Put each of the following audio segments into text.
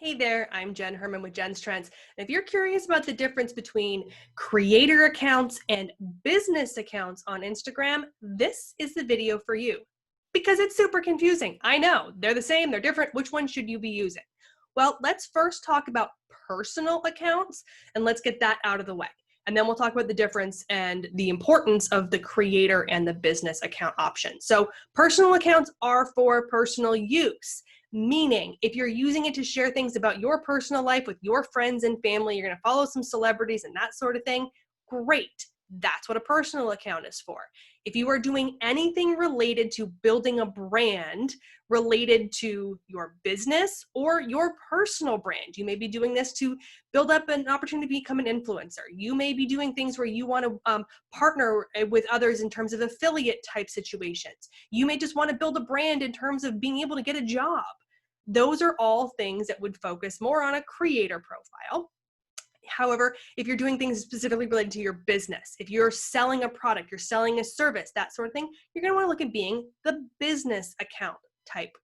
Hey there, I'm Jenn HERMAN with Jenn's Trends. And if you're curious about the difference between creator accounts and business accounts on Instagram, this is the video for you. Because it's super confusing. I know, they're the same, they're different. Which one should you be using? Well, let's first talk about personal accounts and let's get that out of the way. And then we'll talk about the difference and the importance of the creator and the business account option. So personal accounts are for personal use. Meaning, if you're using it to share things about your personal life with your friends and family, you're going to follow some celebrities and that sort of thing, great. That's what a personal account is for. If you are doing anything related to building a brand related to your business or your personal brand, you may be doing this to build up an opportunity to become an influencer. You may be doing things where you want to partner with others in terms of affiliate type situations. You may just want to build a brand in terms of being able to get a job. Those are all things that would focus more on a creator profile. However, if you're doing things specifically related to your business, if you're selling a product, you're selling a service, that sort of thing, you're going to want to look at being the business account type.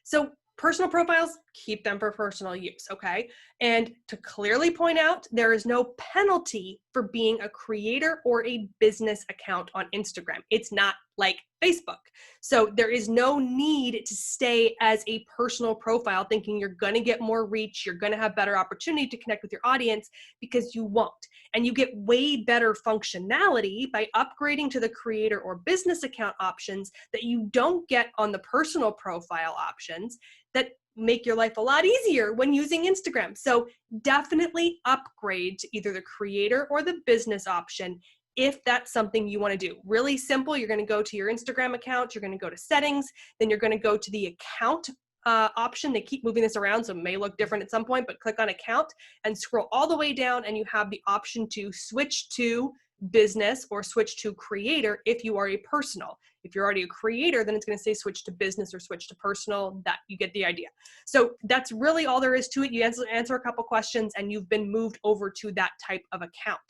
So personal profiles, keep them for personal use, okay? And to clearly point out, there is no penalty for being a creator or a business account on Instagram. It's not like Facebook. So there is no need to stay as a personal profile thinking you're going to get more reach, you're going to have better opportunity to connect with your audience, because you won't. And you get way better functionality by upgrading to the creator or business account options that you don't get on the personal profile options that make your life a lot easier when using Instagram. So definitely upgrade to either the creator or the business option if that's something you want to do. Really simple. You're going to go to your Instagram account, you're going to go to settings, then you're going to go to the account option. They keep moving this around, so it may look different at some point, but click on account and scroll all the way down and you have the option to switch to business or switch to creator if you are a personal. If you're already a creator, then it's going to say switch to business or switch to personal. That you get the idea. So that's really all there is to it. You answer a couple questions and you've been moved over to that type of account.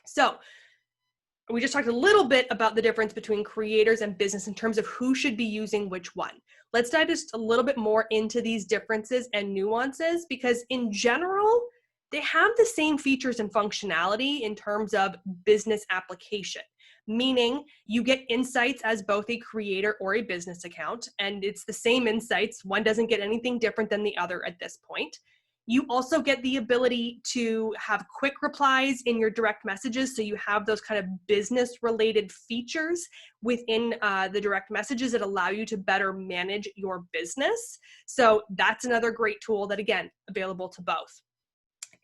So we just talked a little bit about the difference between creators and business in terms of who should be using which one. Let's dive just a little bit more into these differences and nuances, because in general, they have the same features and functionality in terms of business application, meaning you get insights as both a creator or a business account, and it's the same insights. One doesn't get anything different than the other at this point. You also get the ability to have quick replies in your direct messages. So you have those kind of business related features within the direct messages that allow you to better manage your business. So that's another great tool that, again, available to both.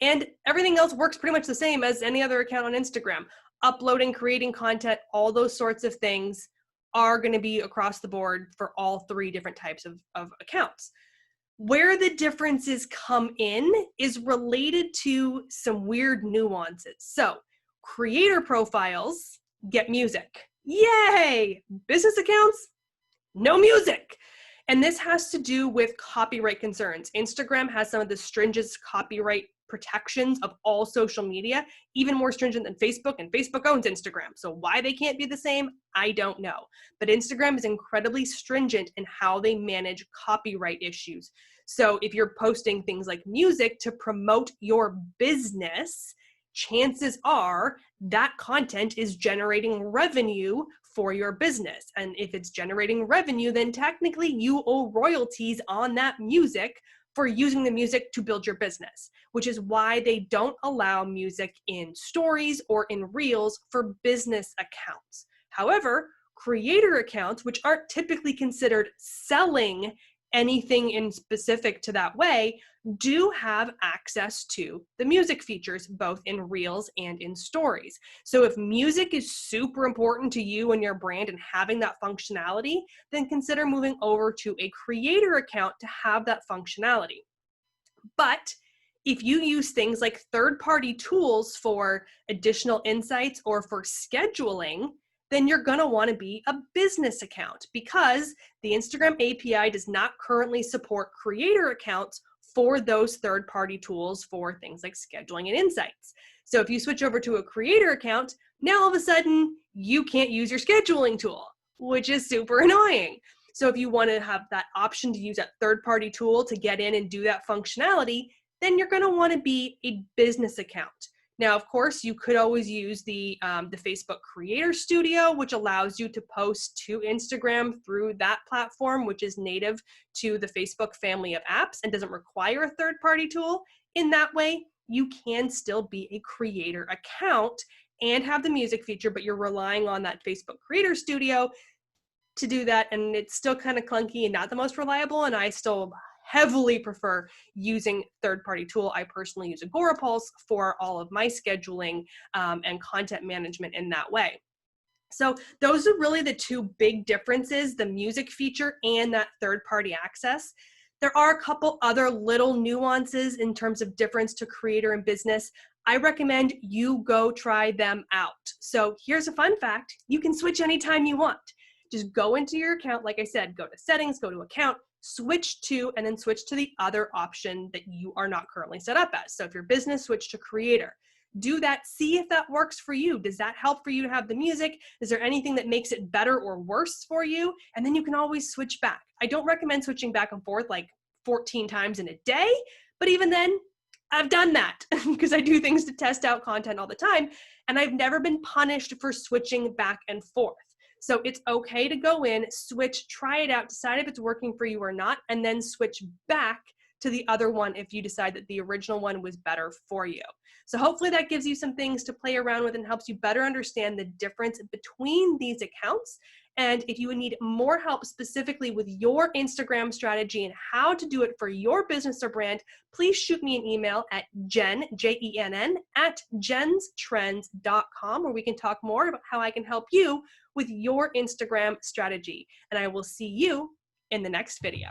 And everything else works pretty much the same as any other account on Instagram. Uploading, creating content, all those sorts of things are going to be across the board for all three different types of accounts. Where the differences come in is related to some weird nuances. So creator profiles get music. Yay! Business accounts, no music. And this has to do with copyright concerns. Instagram has some of the stringent copyright protections of all social media, even more stringent than Facebook, and Facebook owns Instagram. So why they can't be the same, I don't know. But Instagram is incredibly stringent in how they manage copyright issues. So if you're posting things like music to promote your business, chances are that content is generating revenue for your business. And if it's generating revenue, then technically you owe royalties on that music for using the music to build your business, which is why they don't allow music in stories or in reels for business accounts. However, creator accounts, which aren't typically considered selling anything in specific to that way, do have access to the music features, both in reels and in stories. So if music is super important to you and your brand and having that functionality, then consider moving over to a creator account to have that functionality. But if you use things like third-party tools for additional insights or for scheduling, then you're going to want to be a business account, because the Instagram API does not currently support creator accounts for those third-party tools for things like scheduling and insights. So if you switch over to a creator account, now all of a sudden you can't use your scheduling tool, which is super annoying. So if you want to have that option to use that third-party tool to get in and do that functionality, then you're going to want to be a business account. Now, of course, you could always use the Facebook Creator Studio, which allows you to post to Instagram through that platform, which is native to the Facebook family of apps and doesn't require a third-party tool. In that way, you can still be a creator account and have the music feature, but you're relying on that Facebook Creator Studio to do that, and it's still kind of clunky and not the most reliable, and I still heavily prefer using third-party tool. I personally use Agorapulse for all of my scheduling and content management in that way. So those are really the two big differences, the music feature and that third-party access. There are a couple other little nuances in terms of difference to creator and business. I recommend you go try them out. So here's a fun fact. You can switch anytime you want. Just go into your account, like I said, go to settings, go to account, switch to, and then switch to the other option that you are not currently set up as. So if you're business, switch to creator. Do that, see if that works for you. Does that help for you to have the music? Is there anything that makes it better or worse for you? And then you can always switch back. I don't recommend switching back and forth like 14 times in a day, but even then, I've done that because I do things to test out content all the time, and I've never been punished for switching back and forth. So it's okay to go in, switch, try it out, decide if it's working for you or not, and then switch back to the other one if you decide that the original one was better for you. So hopefully that gives you some things to play around with and helps you better understand the difference between these accounts. And if you need more help specifically with your Instagram strategy and how to do it for your business or brand, please shoot me an email at Jenn, Jenn, at jenstrends.com, where we can talk more about how I can help you with your Instagram strategy. And I will see you in the next video.